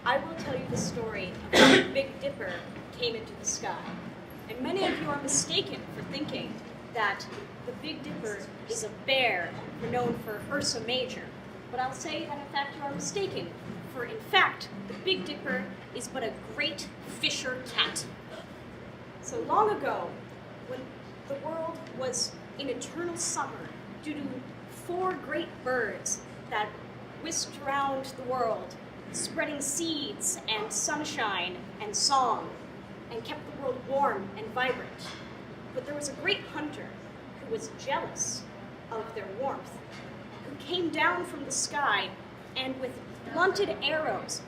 I will tell you the story of how the Big Dipper came into the sky. And many of you are mistaken for thinking that the Big Dipper is a bear known for Ursa Major. But I'll say that in fact you are mistaken, for in fact the Big Dipper is but a great fisher cat. So long ago, when the world was in eternal summer due to 4 great birds that whisked around the world, spreading seeds and sunshine and song, and kept the world warm and vibrant. But there was a great hunter who was jealous of their warmth, who came down from the sky and with blunted arrows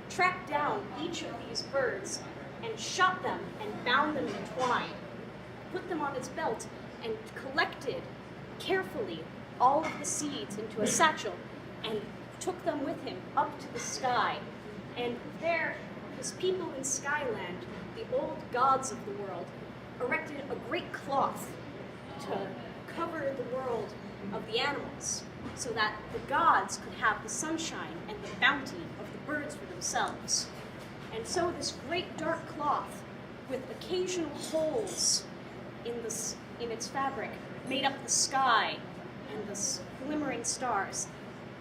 tracked down each of these birds and shot them and bound them in twine, put them on his belt and collected carefully all of the seeds into a satchel and took them with him up to the sky. And there, his people in Skyland, the old gods of the world, erected a great cloth to cover the world of the animals so that the gods could have the sunshine and the bounty of the birds for themselves. And so this great dark cloth with occasional holes in its fabric made up the sky and the glimmering stars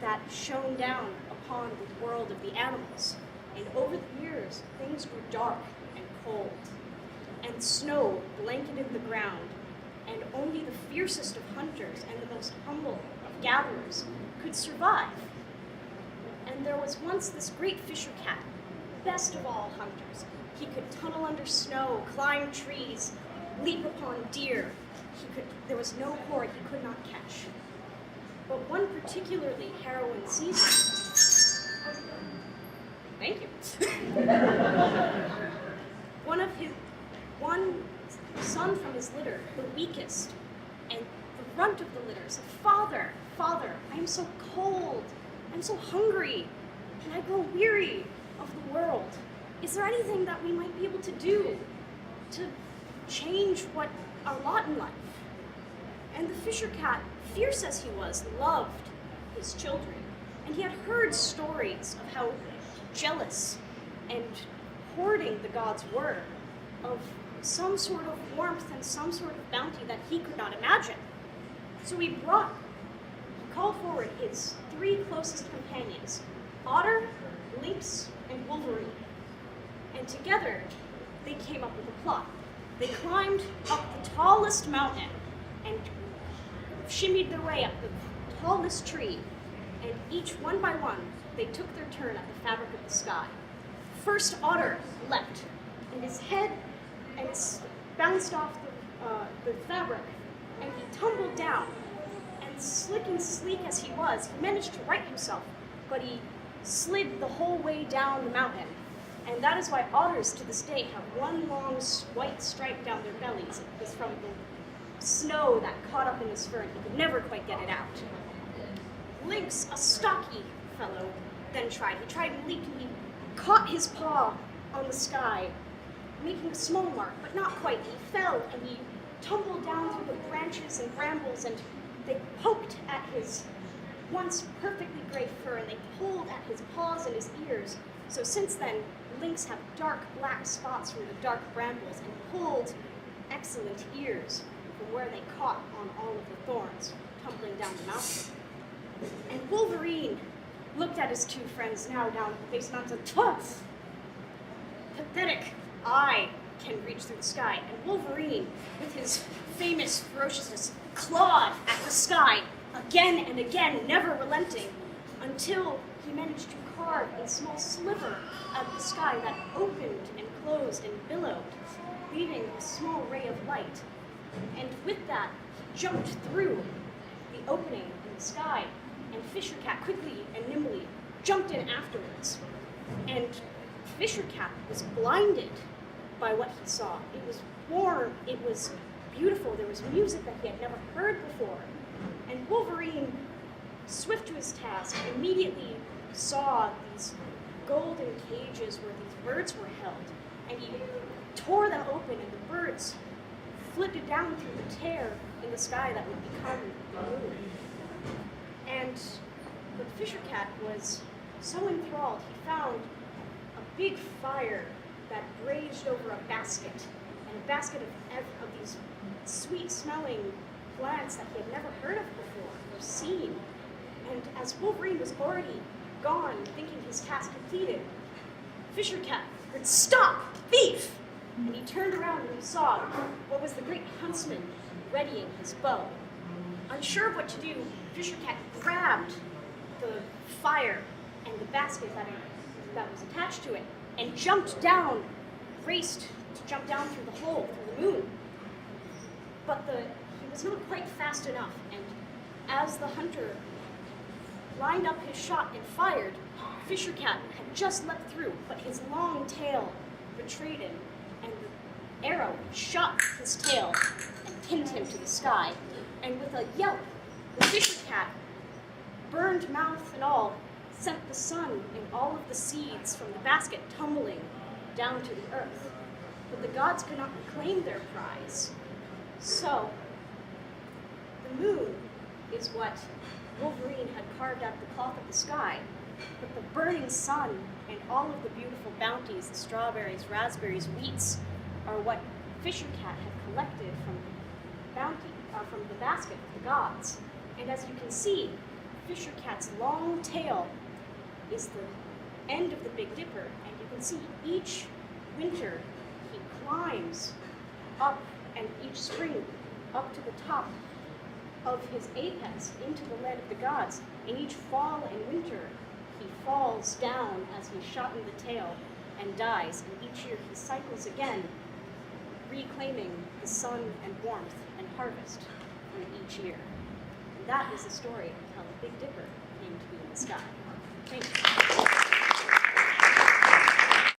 that shone down upon the world of the animals. And over the years, things grew dark and cold, and snow blanketed the ground, and only the fiercest of hunters and the most humble of gatherers could survive. And there was once this great fisher cat, best of all hunters. He could tunnel under snow, climb trees, leap upon deer. There was no hoard he could not catch. But one particularly harrowing season, thank you. One son from his litter, the weakest and the runt of the litter, said, Father, I am so cold, I'm so hungry, and I grow weary of the world. Is there anything that we might be able to do to change what our lot in life? And the fisher cat, fierce as he was, loved his children. And he had heard stories of how jealous and hoarding the gods were, of some sort of warmth and some sort of bounty that he could not imagine. So he called forward his 3 closest companions, Otter, Lynx, and Wolverine. And together, they came up with a plot. They climbed up the tallest mountain and shimmied their way up the tallest tree, and each one by one, they took their turn at the fabric of the sky. First, Otter leapt, and his head bounced off the fabric, and he tumbled down. And slick and sleek as he was, he managed to right himself, but he slid the whole way down the mountain. And that is why otters to this day have one long white stripe down their bellies. It was from the snow that caught up in his fur, and he could never quite get it out. Lynx, a stocky fellow, then tried. He tried and leaped, and he caught his paw on the sky, making a small mark, but not quite. He fell, and he tumbled down through the branches and brambles, and they poked at his once perfectly gray fur, and they pulled at his paws and his ears. So since then, lynx have dark black spots from the dark brambles and pulled excellent ears from where they caught on all of the thorns tumbling down the mountain. And Wolverine looked at his 2 friends now down facing onto Tuts. Pathetic, I can reach through the sky. And Wolverine, with his famous ferociousness, clawed at the sky again and again, never relenting, until he managed to carve a small sliver of the sky that opened and closed and billowed, leaving a small ray of light. And with that, he jumped through the opening in the sky, and Fisher Cat quickly and nimbly jumped in afterwards. And Fisher Cat was blinded by what he saw. It was warm, it was beautiful, there was music that he had never heard before. And Wolverine, swift to his task, immediately saw these golden cages where these birds were held, and he tore them open, and the birds flitted down through the tear in the sky that would become the moon. And the Fisher Cat was so enthralled, he found big fire that raged over a basket, and a basket of these sweet-smelling plants that he had never heard of before or seen. And as Wolverine was already gone, thinking his task completed, Fisher Cat heard, "Stop, thief!" And he turned around and he saw what was the great huntsman readying his bow. Unsure of what to do, Fisher Cat grabbed the fire and the basket that was attached to it and jumped down, raced to jump down through the hole, through the moon. But he was not quite fast enough, and as the hunter lined up his shot and fired, Fisher Cat had just leapt through, but his long tail betrayed him, and the arrow shot his tail and pinned him to the sky. And with a yelp, the Fisher Cat, burned mouth and all, sent the sun and all of the seeds from the basket tumbling down to the earth. But the gods could not reclaim their prize. So, the moon is what Wolverine had carved out the cloth of the sky, but the burning sun and all of the beautiful bounties, the strawberries, raspberries, wheats, are what Fisher Cat had collected from the basket of the gods. And as you can see, Fisher Cat's long tail is the end of the Big Dipper, and you can see each winter he climbs up, and each spring up to the top of his apex into the land of the gods. And each fall and winter he falls down as he's shot in the tail and dies, and each year he cycles again, reclaiming the sun and warmth and harvest from each year. And that is the story of how the Big Dipper came to be in the sky. Thank you.